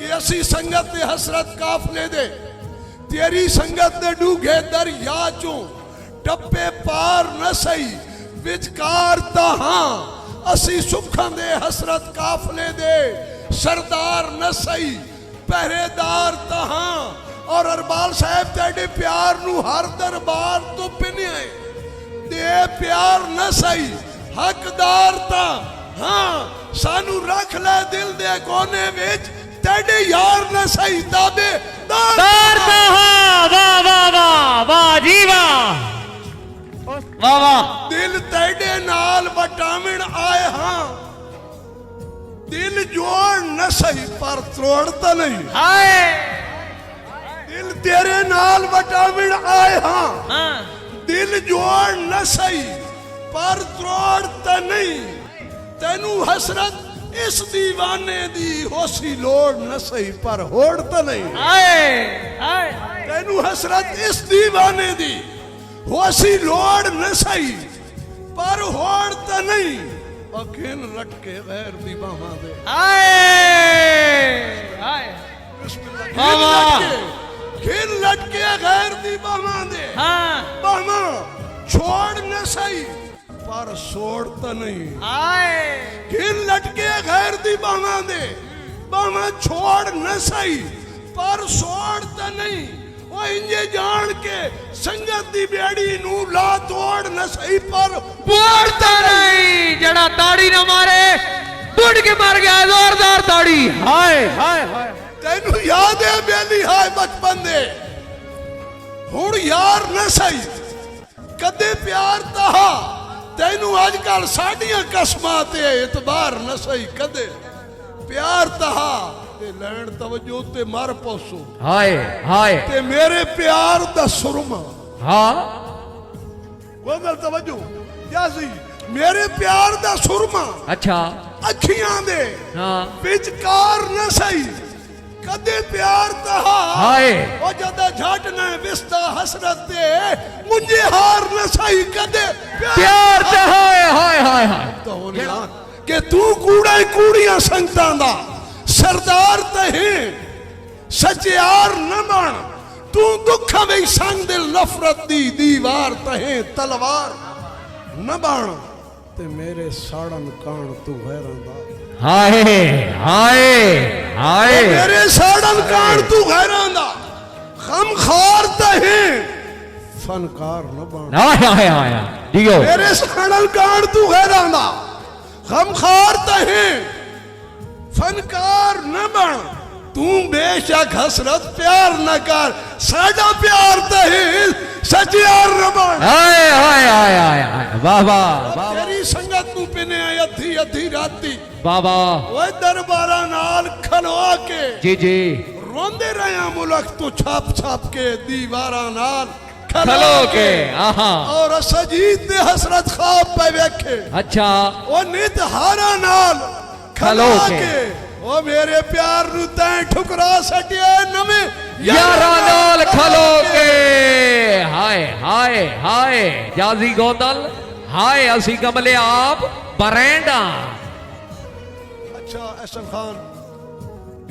कि असी संगत दे हसरत काफले दे तेरी संगत दे डूघे दरिया चों टप्पे पार न सही विचकार तहां असी सुखां दे हसरत काफले दे सरदार न सही पहरेदार तहां और अरबाल साहब तेरे प्यार नू हर दरबार तो पिने दे प्यार न सही हकदार ता हाँ सानू रख ले दिल दे कोने विच तेरे यार न सही ताबे दार हाँ वाह वाह वाह वाह जी वाह वाह वाह दिल तेरे नाल वटामिन आए हाँ दिल जोड़ न सही पर तोड़ता नहीं हाय दिल तेरे नाल वटामिन आए हाँ हाँ दिल जोड़ न सही पर तोड़ता नहीं तेनू हसरत इस दीवाने दी होसी लोड़ न सही पर होड़ता नहीं हाय हाय तेनू हसरत इस दीवाने दी होसी लोड़ न सही पर होड़ता नहीं अखिन लटके गैर दी बाहां दे हाय हाय खिल लटके गैर दी बाहां दे हाँ बाहां छोड़ न सही पर सोड़ता नहीं हाय खिल लटके गैर दी बाहां दे बाहां छोड़ न सही पर सोड़ता नहीं ओ इंजे जान के संगत दी बेड़ी नू ला तोड़ न सही पर बोलता नहीं जड़ा ताड़ी न मारे बुड़ के मर गया जोरदार ताड़ी हाय हाय हाय तेनू याद है बेली हाय बचपन दे हुण यार न सही कदे प्यार तहा तेनू अजकल साडियां कसमां ते इतबार न सही कदे प्यार तहा ते लैण तवज्जो ते मर पौसो हाय हाय ते मेरे प्यार दा सुरमा हाँ गोगल तवज्जो यासी मेरे प्यार दा सुरमा अच्छा अखियां दे हाँ विचकार न सही कदे प्यार तहा हाय ओ जदा झट न विस्ता हसरत दे मुंजे हार न सही कदे प्यार ते हाय हाय हाय हाय तो होलिया कि तू कूड़ा कूड़ियां संगतां दा सरदार तहे सचियार न बन तू दुख में संग दिल नफरत दी दीवार तहे तलवार न बन ते मेरे साड़न कान तू हैरांदा हाय हाय हाय मेरे साड़न कान तू हैरांदा गम खार तहे फनकार न बन हाय हाय हाय दियो मेरे साड़न कान तू हैरांदा गम खार तहे फनकार न बन तू बेशक हसरत प्यार न कर साडा प्यार तहे सचियार न बन हाय हाय हाय हाय हाय वाह वाह वाह तेरी संगत तू पिने अधी अधी राती वाह वाह ओए दरबारा नाल खलवा के जी जी रोंदे रहा मुल्क तू छाप छाप के दीवारा नाल खलो के आहा और सजीद दे हसरत ख्वाब पे वेखे अच्छा ओ नित हारा नाल खलो खलवा के। के ओ मेरे प्यार नु तैं ठुकरा सटिया नवे यारा नाल खलो के हाय हाय हाय जाजी गोदल हाय असी कमले आप बरेंडा अच्छा एहसन खान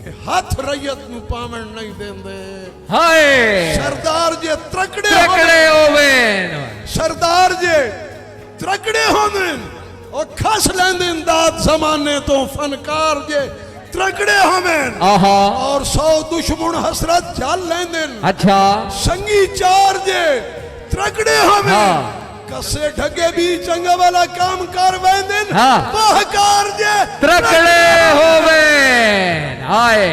के हाथ रैयत नु पावण नहीं देंदे हाय सरदार जे त्रकड़े तकड़े होवेन सरदार जे त्रकड़े होवेन ओ खस लेंदिन दाद जमाने तो फनकार जे त्रकड़े होवेन आहा और 100 दुश्मन हसरत झल लेंदिन अच्छा संगी चार जे त्रकड़े होवेन हाँ। कसे ढगे भी चंगा वाला काम कर वेंदिन हाँ। बहकार जे तकड़े होवेन हाय